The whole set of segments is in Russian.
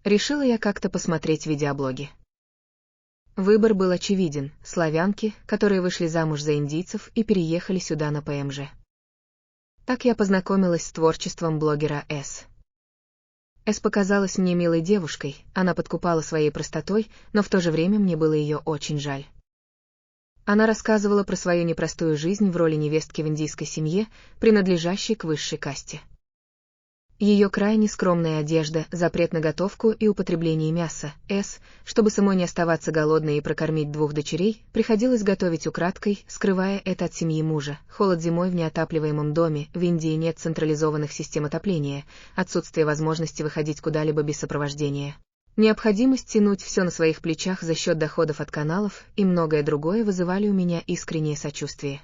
Решила я как-то посмотреть видеоблоги. Выбор был очевиден — славянки, которые вышли замуж за индийцев и переехали сюда на ПМЖ. Так я познакомилась с творчеством блогера С. С показалась мне милой девушкой, она подкупала своей простотой, но в то же время мне было ее очень жаль. Она рассказывала про свою непростую жизнь в роли невестки в индийской семье, принадлежащей к высшей касте. Ее крайне скромная одежда, запрет на готовку и употребление мяса, чтобы самой не оставаться голодной и прокормить 2 дочерей, приходилось готовить украдкой, скрывая это от семьи мужа. Холод зимой в неотапливаемом доме, в Индии нет централизованных систем отопления, отсутствие возможности выходить куда-либо без сопровождения. Необходимость тянуть все на своих плечах за счет доходов от каналов и многое другое вызывали у меня искреннее сочувствие.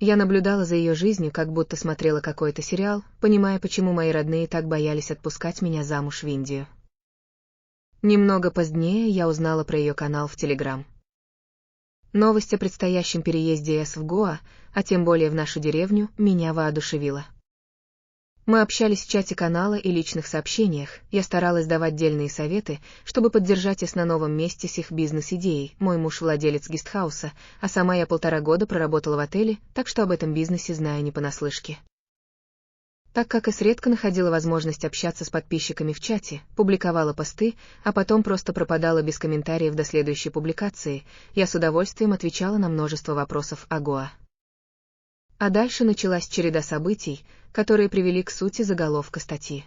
Я наблюдала за ее жизнью, как будто смотрела какой-то сериал, понимая, почему мои родные так боялись отпускать меня замуж в Индию. Немного позднее я узнала про ее канал в Телеграм. Новость о предстоящем переезде С в Гоа, а тем более в нашу деревню, меня воодушевила. Мы общались в чате канала и личных сообщениях, я старалась давать дельные советы, чтобы поддержать С на новом месте с их бизнес-идеей. Мой муж владелец гестхауса, а сама я 1,5 года проработала в отеле, так что об этом бизнесе знаю не понаслышке. Так как С редко находила возможность общаться с подписчиками в чате, публиковала посты, а потом просто пропадала без комментариев до следующей публикации, я с удовольствием отвечала на множество вопросов о Гоа. А дальше началась череда событий, которые привели к сути заголовка статьи.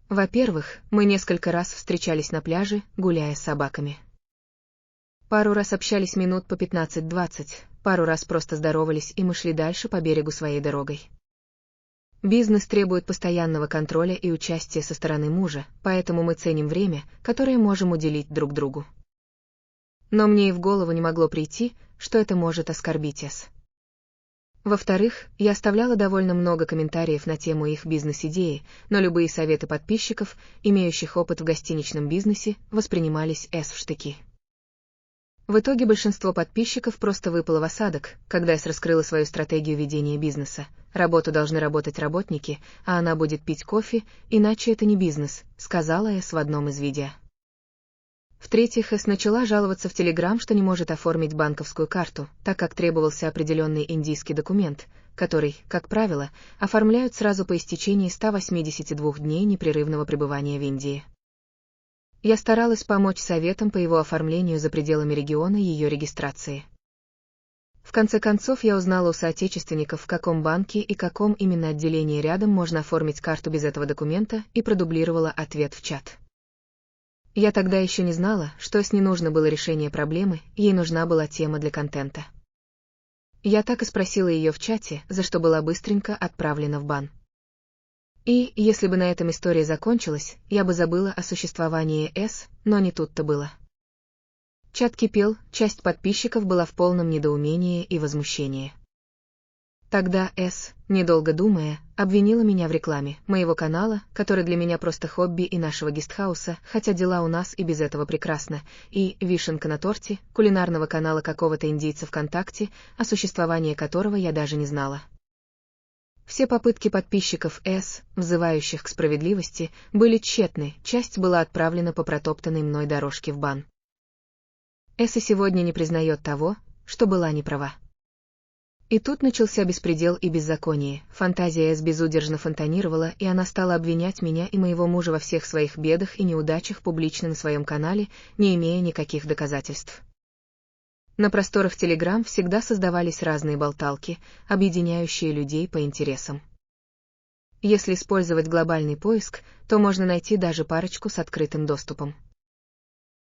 Во-первых, мы несколько раз встречались на пляже, гуляя с собаками. Пару раз общались минут по 15-20, пару раз просто здоровались, и мы шли дальше по берегу своей дорогой. Бизнес требует постоянного контроля и участия со стороны мужа, поэтому мы ценим время, которое можем уделить друг другу. Но мне и в голову не могло прийти, что это может оскорбить С. Во-вторых, я оставляла довольно много комментариев на тему их бизнес-идеи, но любые советы подписчиков, имеющих опыт в гостиничном бизнесе, воспринимались С в штыки. В итоге большинство подписчиков просто выпало в осадок, когда С раскрыла свою стратегию ведения бизнеса. Работу должны работать работники, а она будет пить кофе, иначе это не бизнес, сказала С в одном из видео. В-третьих, С начала жаловаться в Телеграм, что не может оформить банковскую карту, так как требовался определенный индийский документ, который, как правило, оформляют сразу по истечении 182 дней непрерывного пребывания в Индии. Я старалась помочь советам по его оформлению за пределами региона ее регистрации. В конце концов я узнала у соотечественников, в каком банке и каком именно отделении рядом можно оформить карту без этого документа, и продублировала ответ в чат. Я тогда еще не знала, что С не нужно было решение проблемы, ей нужна была тема для контента. Я так и спросила ее в чате, за что была быстренько отправлена в бан. И, если бы на этом история закончилась, я бы забыла о существовании С, но не тут-то было. Чат кипел, часть подписчиков была в полном недоумении и возмущении. Тогда С, недолго думая, обвинила меня в рекламе моего канала, который для меня просто хобби, и нашего гестхауса, хотя дела у нас и без этого прекрасно, и вишенка на торте, кулинарного канала какого-то индийца ВКонтакте, о существовании которого я даже не знала. Все попытки подписчиков С, взывающих к справедливости, были тщетны, часть была отправлена по протоптанной мной дорожке в бан. С и сегодня не признает того, что была неправа. И тут начался беспредел и беззаконие, фантазия С безудержно фонтанировала, и она стала обвинять меня и моего мужа во всех своих бедах и неудачах публично на своем канале, не имея никаких доказательств. На просторах Телеграм всегда создавались разные болталки, объединяющие людей по интересам. Если использовать глобальный поиск, то можно найти даже парочку с открытым доступом.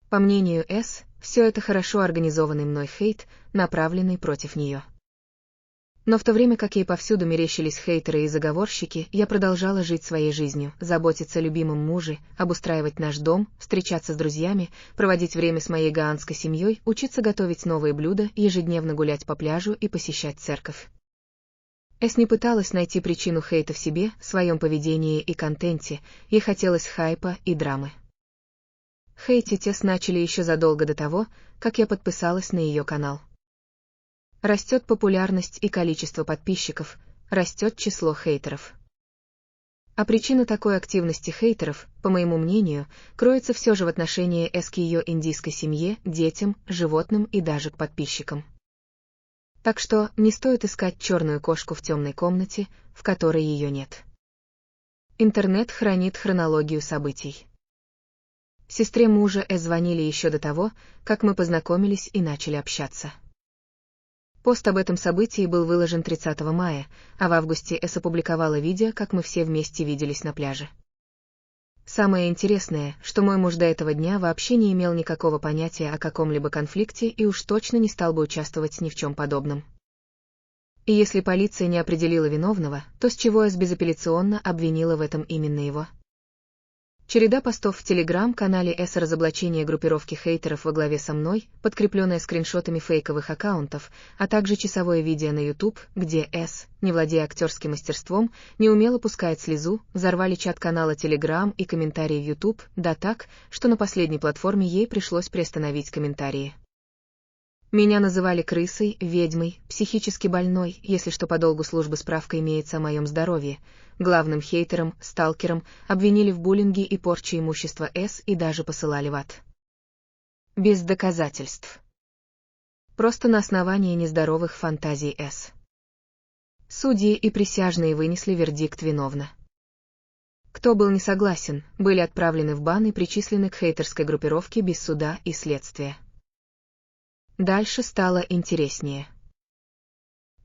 По мнению С, все это хорошо организованный мной хейт, направленный против нее. Но в то время как ей повсюду мерещились хейтеры и заговорщики, я продолжала жить своей жизнью, заботиться о любимом муже, обустраивать наш дом, встречаться с друзьями, проводить время с моей гаанской семьей, учиться готовить новые блюда, ежедневно гулять по пляжу и посещать церковь. С не пыталась найти причину хейта в себе, в своем поведении и контенте, ей хотелось хайпа и драмы. Хейтить С начали еще задолго до того, как я подписалась на ее канал. Растет популярность и количество подписчиков, растет число хейтеров. А причина такой активности хейтеров, по моему мнению, кроется все же в отношении к ее индийской семье, детям, животным и даже к подписчикам. Так что не стоит искать черную кошку в темной комнате, в которой ее нет. Интернет хранит хронологию событий. Сестре мужа звонили еще до того, как мы познакомились и начали общаться. Пост об этом событии был выложен 30 мая, а в августе опубликовала видео, как мы все вместе виделись на пляже. Самое интересное, что мой муж до этого дня вообще не имел никакого понятия о каком-либо конфликте и уж точно не стал бы участвовать ни в чем подобном. И если полиция не определила виновного, то с чего безапелляционно обвинила в этом именно его? Череда постов в Телеграм-канале разоблачения группировки хейтеров во главе со мной, подкрепленная скриншотами фейковых аккаунтов, а также часовое видео на YouTube, где не владея актерским мастерством, неумело пускает слезу, взорвали чат канала Telegram и комментарии в YouTube, да так, что на последней платформе ей пришлось приостановить комментарии. Меня называли крысой, ведьмой, психически больной, если что по долгу службы справка имеется о моем здоровье, главным хейтером, сталкером, обвинили в буллинге и порче имущества и даже посылали в ад. Без доказательств. Просто на основании нездоровых фантазий Судьи и присяжные вынесли вердикт виновна. Кто был не согласен, были отправлены в бан и причислены к хейтерской группировке без суда и следствия. Дальше стало интереснее.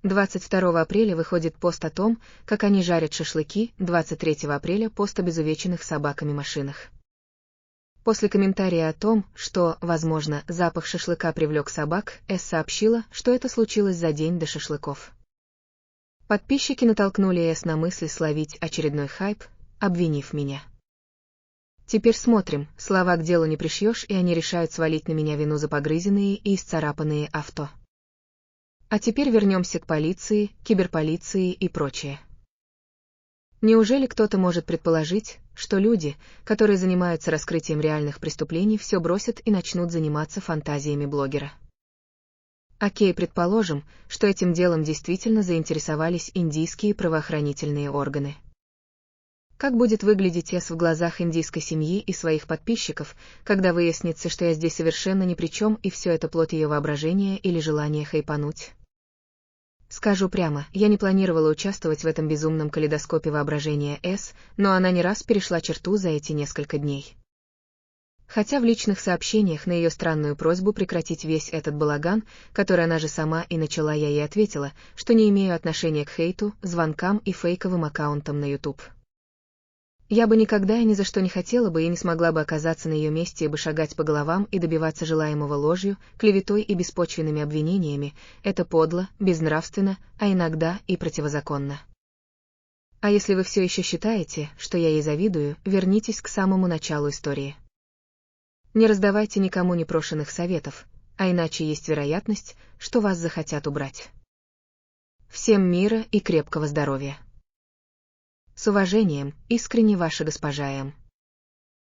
22 апреля выходит пост о том, как они жарят шашлыки, 23 апреля пост об изувеченных собаками машинах. После комментария о том, что, возможно, запах шашлыка привлек собак, сообщила, что это случилось за день до шашлыков. Подписчики натолкнули на мысль словить очередной хайп, обвинив меня. Теперь смотрим, слова к делу не пришьешь, и они решают свалить на меня вину за погрызенные и исцарапанные авто. А теперь вернемся к полиции, киберполиции и прочее. Неужели кто-то может предположить, что люди, которые занимаются раскрытием реальных преступлений, все бросят и начнут заниматься фантазиями блогера? Окей, предположим, что этим делом действительно заинтересовались индийские правоохранительные органы. Как будет выглядеть в глазах индийской семьи и своих подписчиков, когда выяснится, что я здесь совершенно ни при чем и все это плод ее воображения или желания хайпануть? Скажу прямо, я не планировала участвовать в этом безумном калейдоскопе воображения но она не раз перешла черту за эти несколько дней. Хотя в личных сообщениях на ее странную просьбу прекратить весь этот балаган, который она же сама и начала, я ей ответила, что не имею отношения к хейту, звонкам и фейковым аккаунтам на YouTube. Я бы никогда и ни за что не хотела бы и не смогла бы оказаться на ее месте и бы шагать по головам и добиваться желаемого ложью, клеветой и беспочвенными обвинениями. Это подло, безнравственно, а иногда и противозаконно. А если вы все еще считаете, что я ей завидую, вернитесь к самому началу истории. Не раздавайте никому непрошенных советов, а иначе есть вероятность, что вас захотят убрать. Всем мира и крепкого здоровья. С уважением, искренне ваша госпожа М.